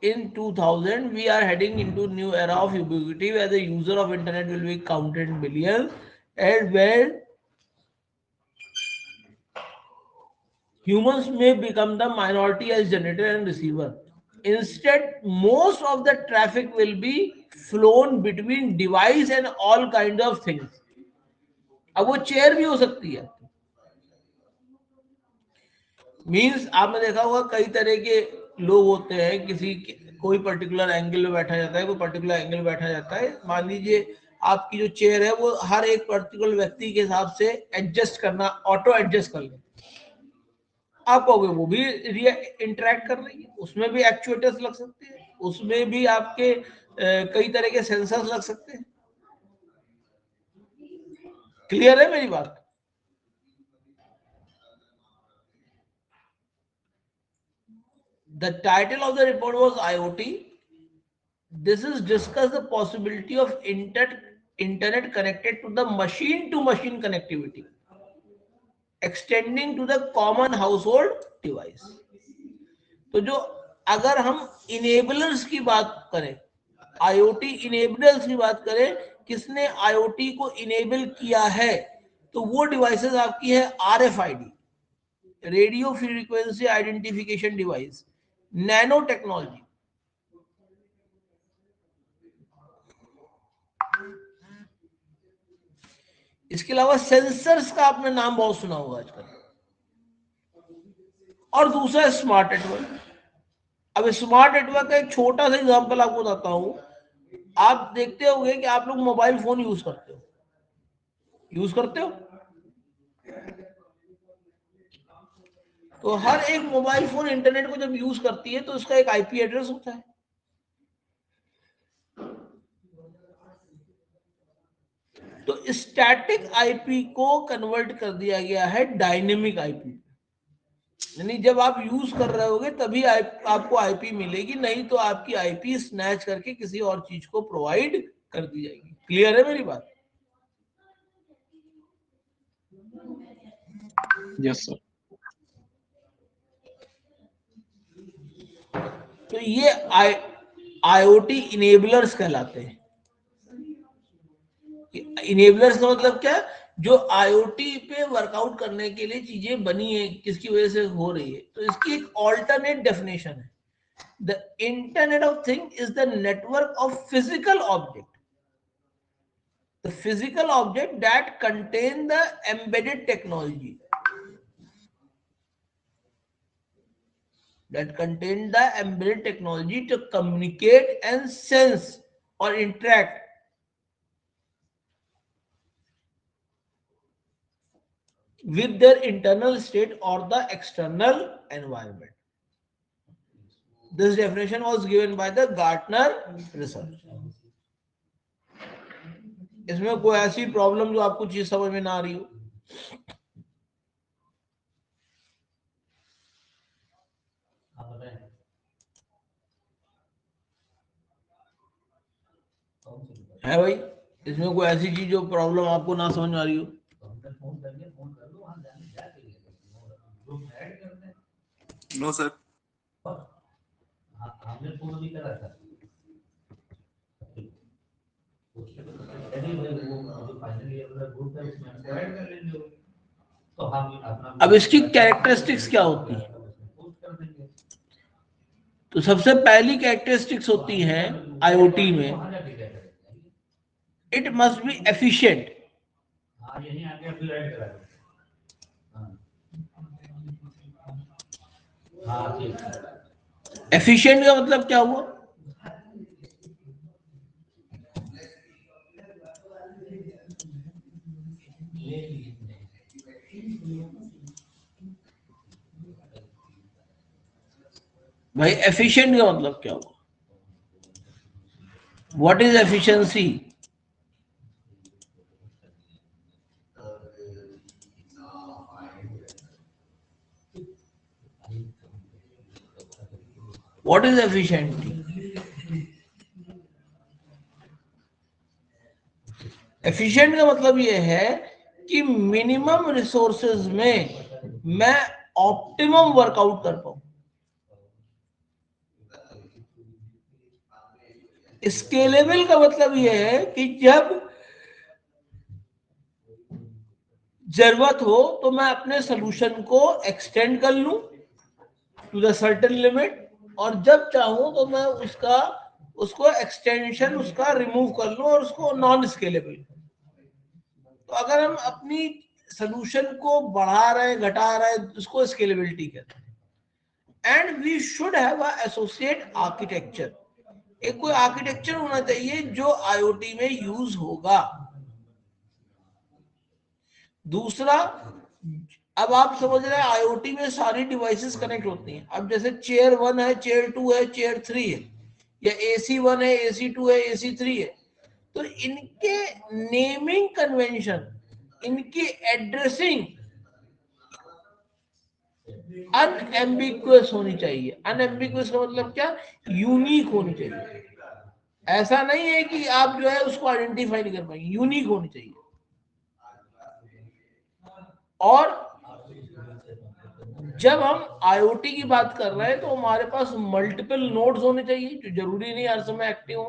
in 2000 we are heading into new era of ubiquity where the user of internet will be counted in billions, and where humans may become the minority as generator and receiver. Instead, most of the traffic will be flown between device and all kinds of things. अब वो chair भी हो सकती है। Means आपने देखा होगा कई तरह के लोग होते हैं, कोई पर्टिकुलर एंगल में बैठा जाता है, कोई पर्टिकुलर एंगल में बैठा जाता है। मान लीजिए आपकी जो चेयर है वो हर एक पर्टिकुलर व्यक्ति के हिसाब से एडजस्ट करना, ऑटो एडजस्ट कर ले। आप कहोगे वो भी इंटरेक्ट कर रही है, उसमें भी एक्चुएटर्स लग सकते हैं, उसमें भी आपके कई तरह के सेंसर्स लग सकते हैं। क्लियर है मेरी बात? The title of the report was IoT. This is discuss the possibility of internet connected to the machine connectivity, extending to the common household device. तो जो अगर हम इनेबलर्स की बात करें, IoT इनेबलर्स की बात करें, किसने IoT को इनेबल किया है, तो वो डिवाइसेस आपकी है RFID, radio frequency identification device, nano technology, इसके अलावा सेंसर्स का आपने नाम बहुत सुना होगा आजकल, और दूसरा स्मार्ट नेटवर्क। अब स्मार्ट नेटवर्क का एक छोटा सा एग्जांपल आपको बताता हूं। आप देखते होंगे कि आप लोग मोबाइल फोन यूज करते हो, तो हर एक मोबाइल फोन इंटरनेट को जब यूज करती है तो उसका एक आईपी एड्रेस होता है। तो स्टैटिक आईपी को कन्वर्ट कर दिया गया है डायनेमिक आईपी, यानी जब आप यूज कर रहे होगे तभी आपको आईपी मिलेगी, नहीं तो आपकी आईपी स्नैच करके किसी और चीज को प्रोवाइड कर दी जाएगी। क्लियर है मेरी बात? Yes sir. तो ये आईओटी इनेबलर्स कहलाते हैं। इनेबलर्स का मतलब क्या? जो आईओटी पे वर्कआउट करने के लिए चीजें बनी है, किसकी वजह से हो रही है, तो इसकी एक ऑल्टरनेट डेफिनेशन है। The internet of thing is the network of physical object, the physical object that contain the embedded technology, to communicate and sense or interact with their internal state or the external environment. This definition was given by the Gartner research. इसमें कोई ऐसी problem जो आपको चीज समझ में ना आ रही हो? है भाई, इसमें कोई ऐसी चीज जो प्रॉब्लम आपको ना समझ में आ रही हो? No sir. अब इसकी कैरेक्टरिस्टिक्स क्या होती है? तो सबसे पहली कैरेक्टरिस्टिक्स होती है आईओटी में, it must be efficient. Efficient का मतलब क्या हुआ? भाई एफिशिएंट का मतलब क्या हुआ? What is efficiency? What is efficienty? Efficient का मतलब यह है कि मिनिमम रिसोर्सेज में मैं ऑप्टिमम वर्कआउट कर पाऊं। स्केलेबल का मतलब यह है कि जब जरूरत हो तो मैं अपने सोल्यूशन को एक्सटेंड कर लूं टू द सर्टेन लिमिट, और जब चाहूं तो मैं उसको एक्सटेंशन उसका रिमूव कर लूं और उसको नॉन स्केलेबल। तो अगर हम अपनी सोल्यूशन को बढ़ा रहे हैं, घटा रहे हैं, उसको स्केलेबिलिटी कहते हैं। And we should have a associate architecture. एक कोई आर्किटेक्चर होना चाहिए जो आईओटी में यूज होगा। दूसरा, अब आप समझ रहे हैं आईओटी में सारी डिवाइसेस कनेक्ट होती हैं। अब जैसे चेयर 1 है, चेयर 2 है, चेयर 3 है, या AC 1 है, AC 2 है, AC 3 है, तो इनके नेमिंग कन्वेंशन, इनकी एड्रेसिंग अनएम्बिगुअस होनी चाहिए। अनएम्बिगुअस का मतलब क्या? यूनिक होनी चाहिए। ऐसा नहीं है कि आप जो है उसको आइडेंटिफाई नहीं कर पाएंगे, यूनिक होनी चाहिए। और जब हम आईओटी की बात कर रहे हैं तो हमारे पास मल्टीपल नोड्स होने चाहिए, जो जरूरी नहीं हर समय एक्टिव हो।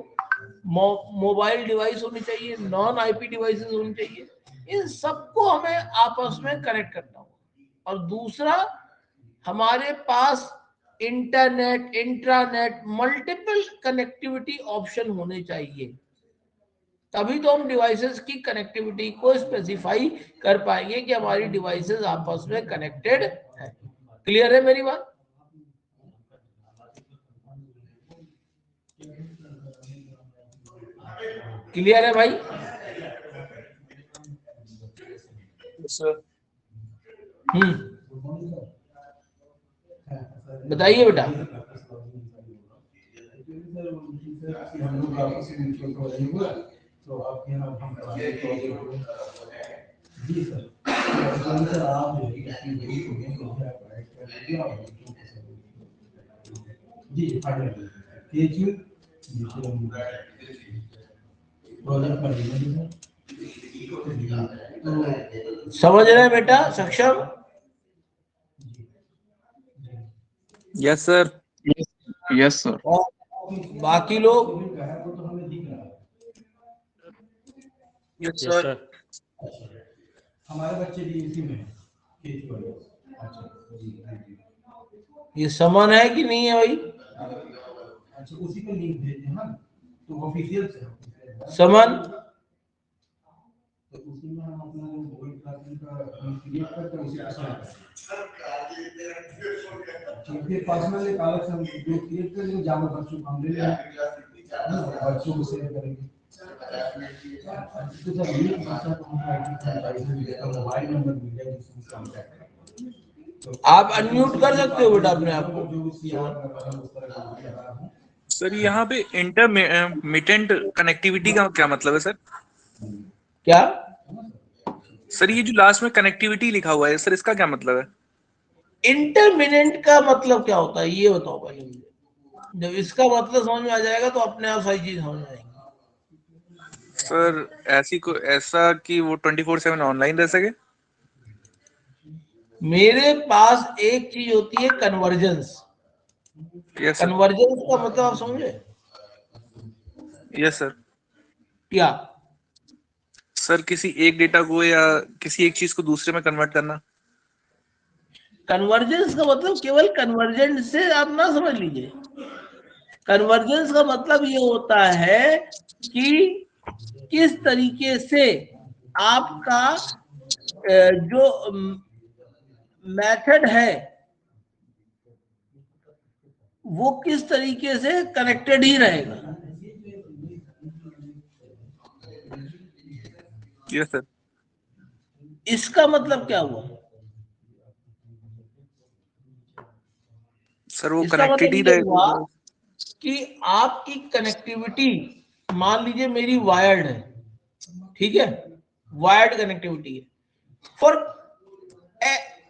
मोबाइल डिवाइस होनी चाहिए, नॉन आईपी डिवाइसेस होनी चाहिए। इन सबको हमें आपस में कनेक्ट करना होगा। और दूसरा, हमारे पास internet, intranet, multiple connectivity option होने चाहिए। तभी तो हम डिवाइसेस की कनेक्टिविटी को स्पेसिफाई कर पाएंगे कि हमारी डिवाइसेस आपस में कनेक्टेड है। क्लियर है मेरी बात? क्लियर है भाई? बताइए बेटा। तो आपके यहाँ हम जी सर, सर आप जी फाइनल समझ रहे हैं बेटा? सक्षम? Yes sir. Yes sir. और बाकी लोग? Yes sir. हमारे बच्चे भी इसी में अच्छा ये समन है कि नहीं है भाई? अच्छा, उसी पे लिंक भेजते हैं हम, तो ऑफिशियल से समन तो उसी में हम अपना जो गूगल क्लासरूम का क्रिएट करके उसी पे शेयर करते हैं। फिर पर्सनल एक अलग से हम जो क्रिएट करेंगे जावा बच्चों को हम ले लेंगे, बच्चों को शेयर करेंगे। तो सर ये बच्चा को हम मोबाइल नंबर मिल जाए जिसमें कांटेक्ट करें। आप अनम्यूट कर सकते हो बेटा अपने आप को। सर यहाँ पे इंटरमिटेंट कनेक्टिविटी का क्या मतलब है सर? क्या? सर ये जो लास्ट में कनेक्टिविटी लिखा हुआ है सर, इसका क्या मतलब है? इंटरमिनेंट का मतलब क्या होता है ये बताओ पहले मुझे। जब इसका मतलब समझ में आ जाएगा तो अपने आप सारी चीज समझ में आएगी। सर ऐसा कि वो 24/7 ऑनलाइन रह सके। मेरे पास एक चीज होती है कन्वर्जेंस। Yes sir. कन्वर्जेंस का मतलब आप समझे? Yes sir. क्या सर किसी एक डेटा को या किसी एक चीज को दूसरे में कन्वर्ट करना। कन्वर्जेंस का मतलब केवल कन्वर्जेंस से आप ना समझ लीजिए। कन्वर्जेंस का मतलब ये होता है कि किस तरीके से आपका जो मेथड है वो किस तरीके से कनेक्टेड ही रहेगा। Yes sir. इसका मतलब क्या हुआ? सर वो इसका कनेक्टेड मतलब ही ये हुआ रहेगा। कि आपकी कनेक्टिविटी, मान लीजिए मेरी वायर्ड है, ठीक है, वायर्ड कनेक्टिविटी है, फॉर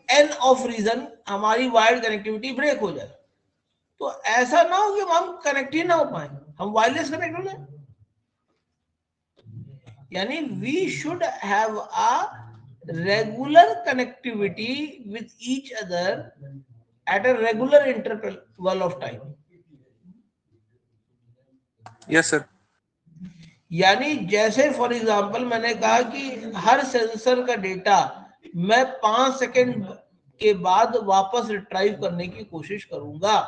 एन ऑफ रीजन हमारी वायर्ड कनेक्टिविटी ब्रेक हो जाए, तो ऐसा ना हो कि हम कनेक्ट ही ना हो पाए, हम वायरलेस कनेक्ट हो जाए। यानी we should have a regular connectivity with each other at a regular interval of time. Yes sir. यानी जैसे फॉर एग्जांपल मैंने कहा कि हर सेंसर का डेटा मैं 5 सेकंड के बाद वापस रिट्राइव करने की कोशिश करूंगा,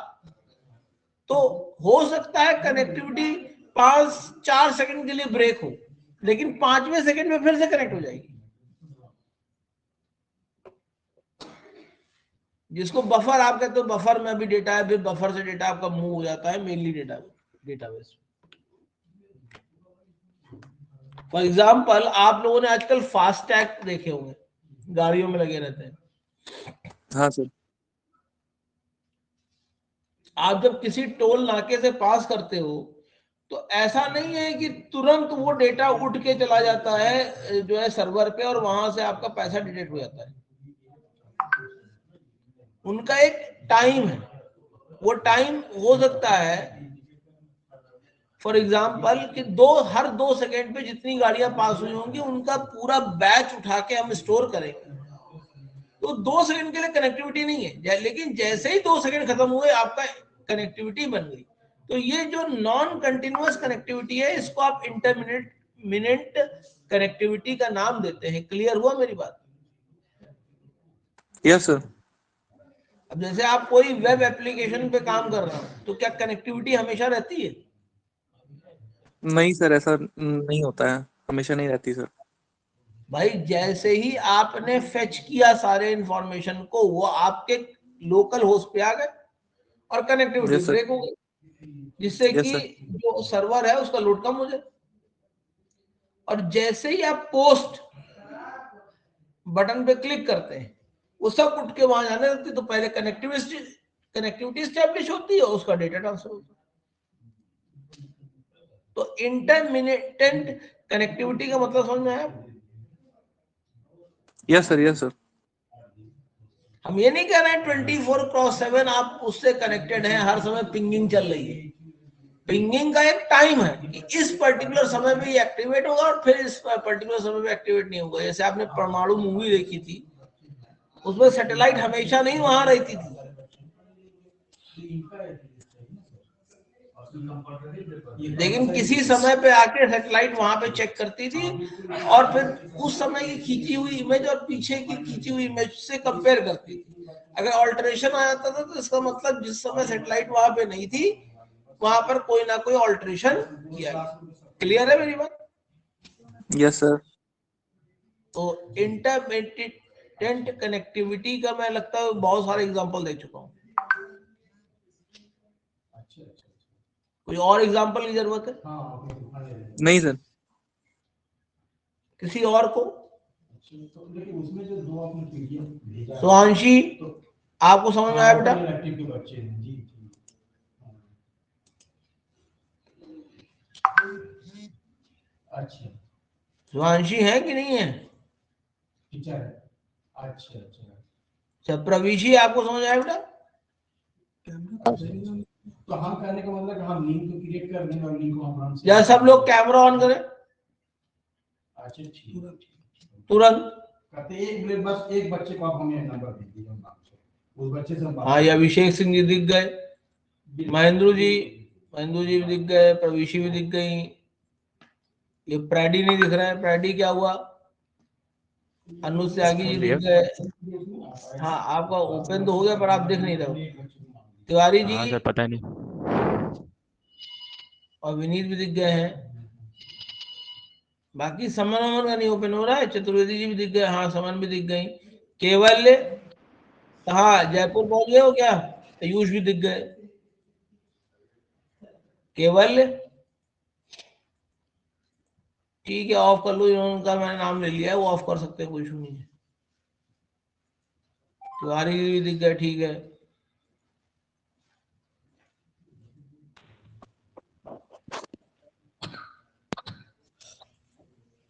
तो हो सकता है कनेक्टिविटी 4 सेकंड के लिए ब्रेक हो, लेकिन 5वें सेकंड में फिर से कनेक्ट हो जाएगी, जिसको बफर आप कहते हो। बफर में भी डेटा है, फिर बफर से डेटा आपका मूव हो जाता है मेनली डेटाबेस। फॉर एग्जाम्पल आप लोगों ने आजकल फास्टैग देखे होंगे, गाड़ियों में लगे रहते हैं। हाँ सर। आप जब किसी टोल नाके से पास करते हो तो ऐसा नहीं है कि तुरंत वो डेटा उठ के चला जाता है जो है सर्वर पे, और वहां से आपका पैसा डिटेक्ट हो जाता है। उनका एक टाइम है, वो टाइम हो सकता है फॉर एग्जाम्पल कि हर 2 सेकंड पे जितनी गाड़ियां पास हुई होंगी उनका पूरा बैच उठा के हम स्टोर करेंगे। तो 2 सेकंड के लिए कनेक्टिविटी नहीं है, लेकिन जैसे ही 2 सेकंड खत्म हुए आपका कनेक्टिविटी बन गई। तो ये जो नॉन कंटिन्यूअस कनेक्टिविटी है इसको आप इंटरमिनेंट कनेक्टिविटी का नाम देते हैं। क्लियर हुआ मेरी बात? Yes sir. अब जैसे आप कोई वेब एप्लीकेशन पे काम कर रहे हो तो क्या कनेक्टिविटी हमेशा रहती है? नहीं सर, ऐसा नहीं होता है, हमेशा नहीं रहती सर। भाई जैसे ही आपने फेच किया सारे इंफॉर्मेशन को, वो आपके लोकल होस्ट पे आ गए और कनेक्टिविटी यस सर। ब्रेक हो गई, जिससे यस कि सर। जो सर्वर है उसका लोड कम हो जाए। और जैसे ही आप पोस्ट बटन पे क्लिक करते हैं वो सब उठ के वहां जाने लगती, तो पहले कनेक्टिविटी स्टैब्लिश होती है, उसका डेटा ट्रांसफर होता है। तो इंटरमिनेंट कनेक्टिविटी का मतलब समझ में आया? Yes sir. Yes sir. हम ये नहीं कह रहे हैं 24/7 आप उससे कनेक्टेड हैं, हर समय पिंगिंग चल रही है। पिंगिंग का एक टाइम है कि इस पर्टिकुलर समय में ये एक्टिवेट होगा और फिर इस पर्टिकुलर समय में एक्टिवेट नहीं होगा। जैसे आपने परमाणु मूवी देखी थी, उसमें सैटेलाइट हमेशा नहीं वहां रहती थी, लेकिन किसी समय पे आके सैटेलाइट वहां पे चेक करती थी और फिर उस समय की खींची हुई इमेज और पीछे की खींची हुई इमेज से कंपेयर करती थी। अगर ऑल्टरेशन आ जाता था तो इसका मतलब जिस समय सैटेलाइट वहां पे नहीं थी वहां पर कोई ना कोई ऑल्टरेशन किया गया। क्लियर है मेरी बात? Yes sir. तो इंटरमिटेंट कनेक्टिविटी का मैं लगता है बहुत सारे एग्जांपल दे चुका हूँ। कोई और एग्जांपल की जरूरत है? नहीं सर। किसी और को? उसमें जो दो आपने पीडीएफ भेजा, सुहांशी आपको समझ में आया बेटा? एक्टिव के बच्चे हैं जी। अच्छा, सुहांशी है कि नहीं है? टीचर है। अच्छा अच्छा। अच्छा प्रवीशी आपको समझ आया बेटा? तो हम करने का मतलब हम लिंक तो क्रिएट कर देंगे और लिंक को हम या सब लोग कैमरा ऑन करें अच्छा ठीक तुरंत। कहते एक बस एक बच्चे को आप हमें नंबर दे दीजिए, उस बच्चे से हम हाँ ये अभिषेक सिंह जी दिख गए, महेंद्र जी भी दिख गए, प्रवीशी भी दिख गई। ये प्रैडी नहीं दिख रहा है, प्रैडी क्या हुआ? अनुज त्यागी जी दिख गए। हाँ आपका ओपन तो हो गया पर आप दिख नहीं रहे हो। तिवारी जी हाँ सर पता नहीं। और विनीत भी दिख गए हैं। बाकी समन वमन का नहीं ओपन हो रहा है। चतुर्वेदी जी भी दिख गए, हाँ समन भी दिख गई। केवल हाँ जयपुर पहुंच गए हो क्या? आयुष भी दिख गए। केवल ठीक है, ऑफ कर लो, उनका मैंने नाम ले लिया है, वो ऑफ कर सकते हैं, कोई इशू नहीं है। तिवारी भी दिख गए, ठीक है।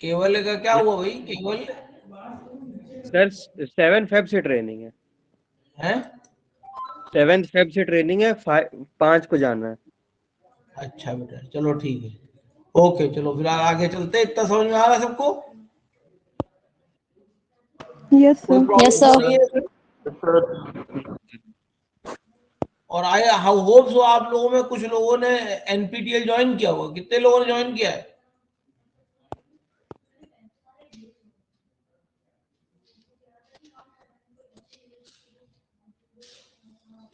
केवल का क्या हुआ भाई? केवल सर 7 फेब से ट्रेनिंग है। हैं? 7 फेब से ट्रेनिंग है, 5 को जाना है। अच्छा बेटा चलो ठीक है, ओके चलो फिर आगे चलते। इतना समझ में आ रहा है सबको? यस कोई सर। प्रॉब्लम यस तो सर। नहीं है फिर? और आई हाउ होप सो आप लोगों में कुछ लोगों ने एनपीटीएल ज्वाइन किया होगा। कितने लोगों ने ज्वाइन किया है?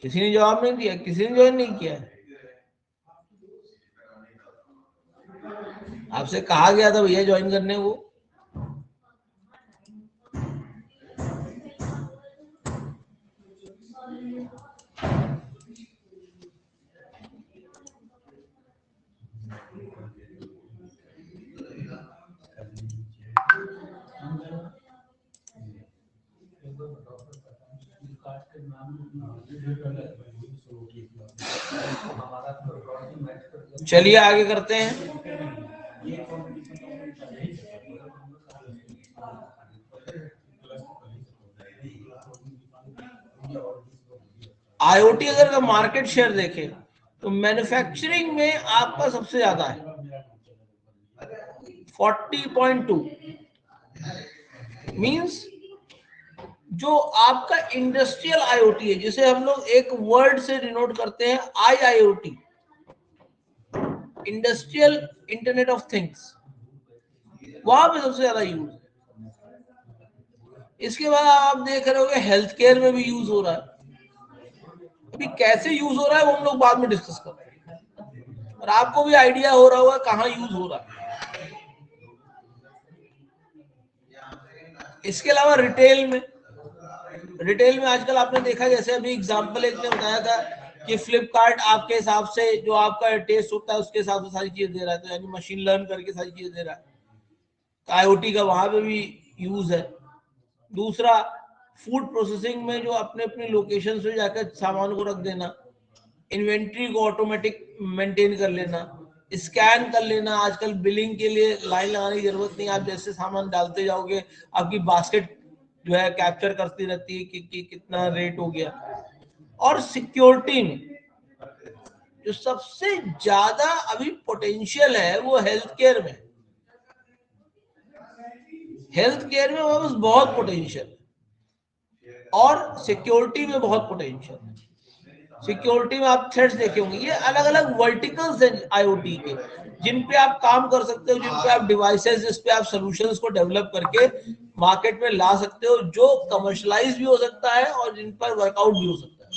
किसी ने जवाब नहीं दिया, किसी ने ज्वाइन नहीं किया है? आपसे कहा गया था भैया ज्वाइन करने को। चलिए आगे करते हैं। आईओटी अगर का मार्केट शेयर देखें तो मैन्युफैक्चरिंग में आपका सबसे ज्यादा है 40.2। मींस जो आपका इंडस्ट्रियल आईओटी है, जिसे हम लोग एक वर्ड से डिनोट करते हैं IIoT, industrial internet of things, वहां पे सबसे ज्यादा यूज है। इसके बाद आप देख रहे होगे हेल्थ केयर में भी यूज हो रहा है। अभी कैसे यूज हो रहा है वो हम लोग बाद में डिस्कस कर रहे हैं, और आपको भी आइडिया हो रहा होगा कहाँ यूज हो रहा है। इसके अलावा रिटेल में आजकल आपने देखा, जैसे अभी एग्जांपल एक ने बताया था कि फ्लिपकार्ट आपके हिसाब से जो आपका टेस्ट होता है उसके हिसाब से सारी चीजें दे रहा है, तो यानी मशीन लर्न करके सारी चीजें दे रहा है। आईओटी का वहां पे भी यूज है। दूसरा फूड प्रोसेसिंग में जो अपने अपने लोकेशन से जाकर सामान को रख देना, इन्वेंट्री को ऑटोमेटिक मेंटेन कर लेना, स्कैन कर लेना। आजकल बिलिंग के लिए लाइन लगाने की जरूरत नहीं, आप जैसे सामान डालते जाओगे आपकी बास्केट जो है कैप्चर करती रहती है कि कितना रेट हो गया। और सिक्योरिटी में जो सबसे ज्यादा अभी पोटेंशियल है वो हेल्थ केयर में। हेल्थ केयर में बस बहुत पोटेंशियल है और सिक्योरिटी में बहुत पोटेंशियल है। सिक्योरिटी में आप थ्रेड्स देखे होंगे, ये अलग अलग वर्टिकल्स हैं आईओटी के, जिन पे आप काम कर सकते हो, जिन पे आप डिवाइसेस, जिस पे आप सॉल्यूशंस को डेवलप करके मार्केट में ला सकते हो, जो कमर्शलाइज भी हो सकता है और जिन पर वर्कआउट भी हो सकता है।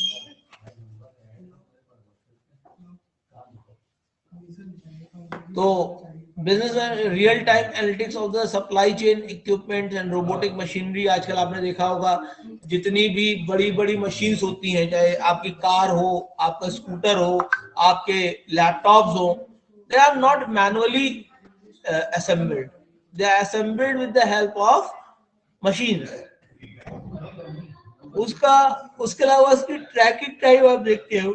तो बिजनेस में real time analytics of the supply chain equipment and robotic machinery, आजकल आपने देखा होगा जितनी भी बड़ी बड़ी मशीन्स होती हैं, चाहे आपकी कार हो, आपका स्कूटर हो, आपके लैपटॉप्स हो, they are not manually assembled, they are assembled with the help of machines। उसके अलावा उसकी ट्रैकिंग टाइम आप देखते हो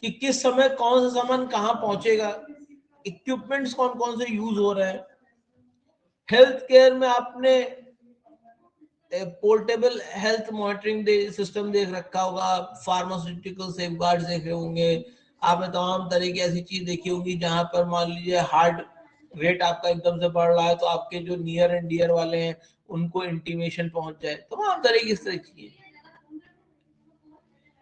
कि किस समय कौन सा सामान कहां पहुंचेगा, इक्विपमेंट्स कौन कौन से यूज हो रहे हैं। हेल्थ केयर में आपने पोर्टेबल हेल्थ मॉनिटरिंग सिस्टम देख रखा होगा, फार्मास्यूटिकल सेफगार्ड्स देखे होंगे, आपने तमाम तरह की ऐसी चीज देखी होंगी जहां पर मान लीजिए हार्ट रेट आपका एकदम से बढ़ रहा है तो आपके जो नियर एंड डियर वाले हैं उनको इंटीमेशन पहुंच जाए, तमाम तरह की इस तरह की चीजें।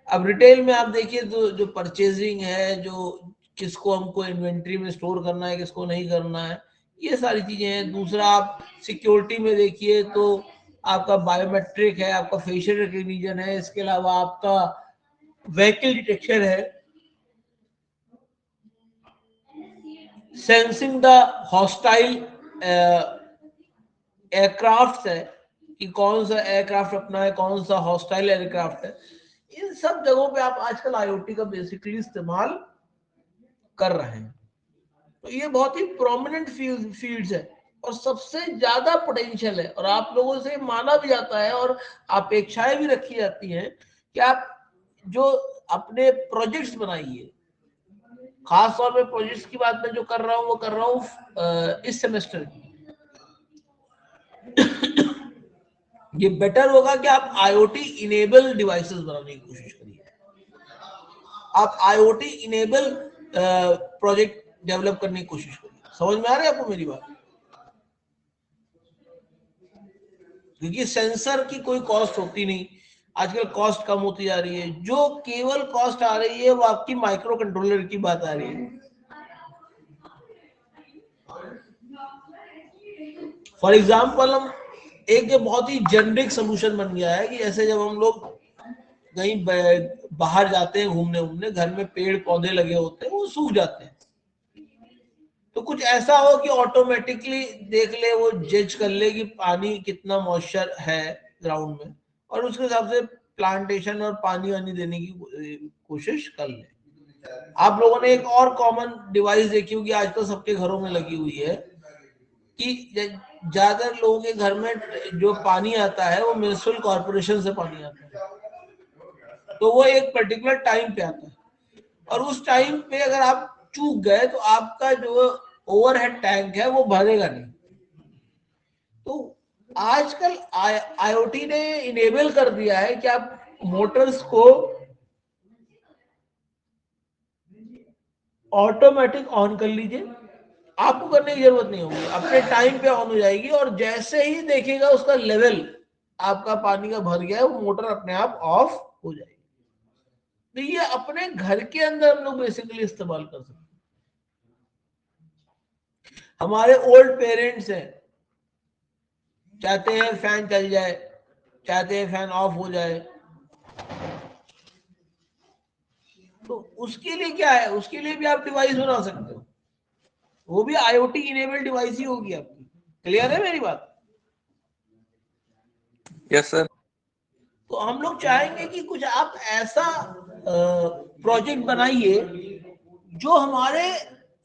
अब रिटेल में आप देखिए तो जो परचेजिंग है, जो किसको हमको इन्वेंट्री में स्टोर करना है, किसको नहीं करना है, ये सारी चीजें हैं। दूसरा आप सिक्योरिटी में देखिए तो आपका बायोमेट्रिक है, आपका फेशियल रिकग्निशन है, इसके अलावा आपका व्हीकल डिटेक्शन है, सेंसिंग द हॉस्टाइल एयरक्राफ्ट है कि कौन सा एयरक्राफ्ट अपना है, कौन सा हॉस्टाइल एयरक्राफ्ट है। इन सब जगहों पे आप आजकल आईओटी का बेसिकली इस्तेमाल कर रहे हैं। तो ये बहुत ही प्रोमिनेंट फील्ड्स है और सबसे ज्यादा पोटेंशियल है, और आप लोगों से माना भी जाता है और अपेक्षाएं भी रखी जाती हैं कि आप जो अपने प्रोजेक्ट्स बनाइए, खास तौर पे प्रोजेक्ट्स की बात मैं जो कर रहा हूँ वो कर रहा हूँ इस सेमेस्टर की। ये बेटर होगा कि आप आईओटी इनेबल डिवाइसेस बनाने की कोशिश करिए, आप आईओटी इनेबल प्रोजेक्ट डेवलप करने की कोशिश करिए। समझ में आ रही है आपको मेरी बात? क्योंकि सेंसर की कोई कॉस्ट होती नहीं, आजकल कॉस्ट कम होती जा रही है। जो केवल कॉस्ट आ रही है वो आपकी माइक्रो कंट्रोलर की बात आ रही है। फॉर एग्जाम्पल हम एक जो बहुत ही जेनरिक सोल्यूशन बन गया है कि जैसे जब हम लोग कहीं बाहर जाते हैं घूमने, घर में पेड़ पौधे लगे होते हैं वो सूख जाते हैं, तो कुछ ऐसा हो कि ऑटोमेटिकली देख ले, वो जज कर ले कि पानी कितना मॉइस्चर है ग्राउंड में, और उसके हिसाब से प्लांटेशन और पानी वानी देने की कोशिश कर ले। आप लोगों ने एक और कॉमन डिवाइस देखी होगी आजकल सबके घरों में लगी हुई है कि ज्यादातर लोगों के घर में जो पानी आता है वो म्युनिसिपल कॉर्पोरेशन से पानी आता है, तो वो एक पर्टिकुलर टाइम पे आता है, और उस टाइम पे अगर आप चूक गए तो आपका जो ओवरहेड टैंक है वो भरेगा नहीं। तो आजकल आईओटी ने इनेबल कर दिया है कि आप मोटर्स को ऑटोमेटिक ऑन कर लीजिए, आपको करने की जरूरत नहीं होगी, अपने टाइम पे ऑन हो जाएगी, और जैसे ही देखेगा उसका लेवल आपका पानी का भर गया है, वो मोटर अपने आप ऑफ हो जाएगी। तो ये अपने घर के अंदर हम लोग बेसिकली इस्तेमाल कर सकते हैं। हमारे ओल्ड पेरेंट्स हैं, चाहते हैं फैन चल जाए, चाहते हैं फैन ऑफ हो जाए, तो उसके लिए क्या है, उसके लिए भी आप डिवाइस बना सकते हो, वो भी आईओटी इनेबल्ड डिवाइस ही होगी आपकी। क्लियर है मेरी बात? Yes sir. तो हम लोग चाहेंगे कि कुछ आप ऐसा प्रोजेक्ट बनाइए जो हमारे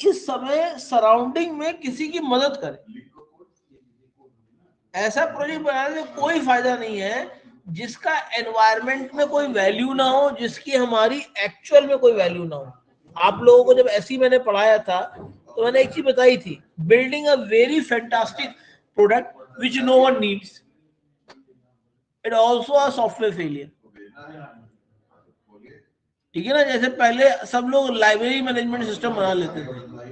इस समय सराउंडिंग में किसी की मदद करे। ऐसा प्रोजेक्ट बनाने से कोई फायदा नहीं है जिसका एनवायरनमेंट में कोई वैल्यू ना हो, जिसकी हमारी एक्चुअल में कोई वैल्यू ना हो। आप लोगों को जब ऐसी मैंने पढ़ाया था तो मैंने एक चीज बताई थी, building a very fantastic product which no one needs, it also a software failure. ठीक है ना? जैसे पहले सब लोग लाइब्रेरी मैनेजमेंट सिस्टम बना लेते थे,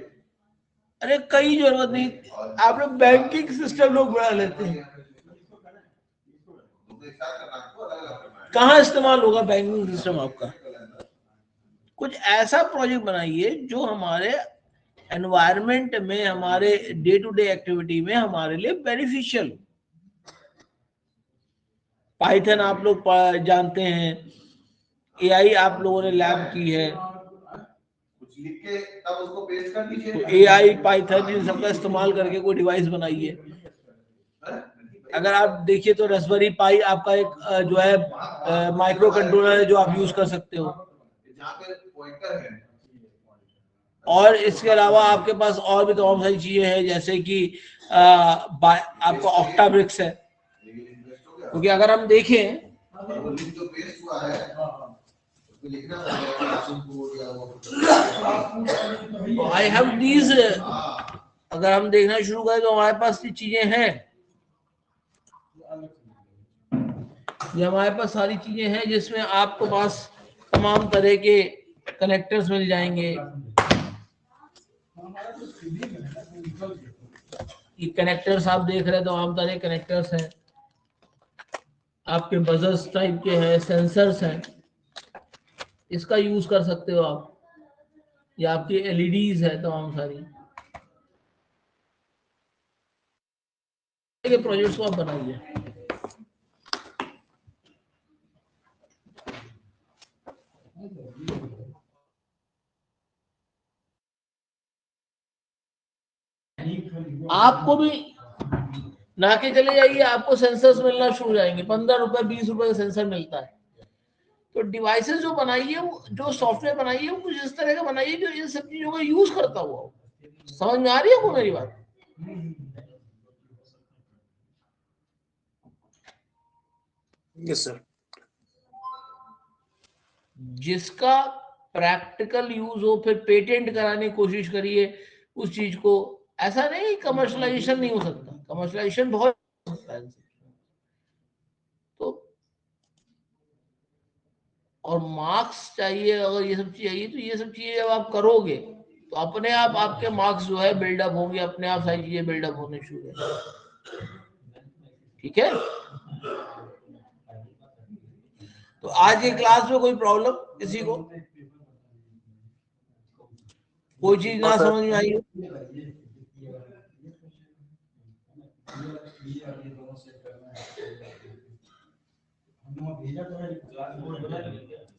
अरे कई जरूरत नहीं, आप लोग बैंकिंग सिस्टम लोग बना लेते हैं, कहाँ इस्तेमाल होगा बैंकिंग सिस्टम आपका? कुछ ऐसा प्रोजेक्ट बनाइए जो हमारे एनवायरनमेंट में, हमारे डे टू डे एक्टिविटी में हमारे लिए बेनिफिशियल। पाइथन आप लोग जानते हैं, एआई आप लोगों ने लैब की है, तो एआई पाइथन इन सबका इस्तेमाल करके कोई डिवाइस बनाइए। अगर आप देखिए तो रास्पबेरी पाई आपका एक जो है माइक्रो कंट्रोलर है जो आप यूज कर सकते हो, और इसके अलावा आपके पास और भी तमाम सारी चीजें हैं, जैसे कि आपका ऑक्टाब्रिक्स है। क्योंकि अगर हम देखें आई हैव दीज, अगर हम देखना शुरू करें तो हमारे पास ये चीजें हैं, ये हमारे पास सारी चीजें हैं जिसमें आपको पास तमाम तरह के कनेक्टर्स मिल जाएंगे। ये कनेक्टर्स आप देख रहे हैं, तमाम तरह के कनेक्टर्स हैं, आपके बजर्स टाइप के हैं, सेंसर्स हैं, इसका यूज कर सकते हो आप। या आपकी एलईडीज है तमाम सारी, ये प्रोजेक्ट्स को आप बनाइए। आपको भी ना के चले जाइए, आपको सेंसर्स मिलना शुरू हो जाएंगे, 15 रुपए 20 रुपए का सेंसर मिलता है। तो डिवाइसेस जो बनाइए, वो जो सॉफ्टवेयर बनाइए, वो कुछ इस तरह का बनाइए जो इन सब चीजों का यूज करता हुआ हो। समझ में आ रही है आपको मेरी बात? Yes sir. जिसका प्रैक्टिकल यूज हो, फिर पेटेंट कराने की कोशिश करिए उस चीज को। ऐसा नहीं कमर्शलाइजेशन नहीं हो सकता, कमर्शलाइजेशन बहुत हो सकता है। तो और मार्क्स चाहिए, अगर ये सब चाहिए, तो ये सब चीजें जब आप करोगे तो अपने आप आपके मार्क्स जो है बिल्डअप होंगे, अपने आप सारी चीजें बिल्डअप होने शुरू हो। ठीक है, तो आज ये क्लास में कोई प्रॉब्लम किसी को, कोई चीज ना समझ में आई हो? भेजा तो है क्लास में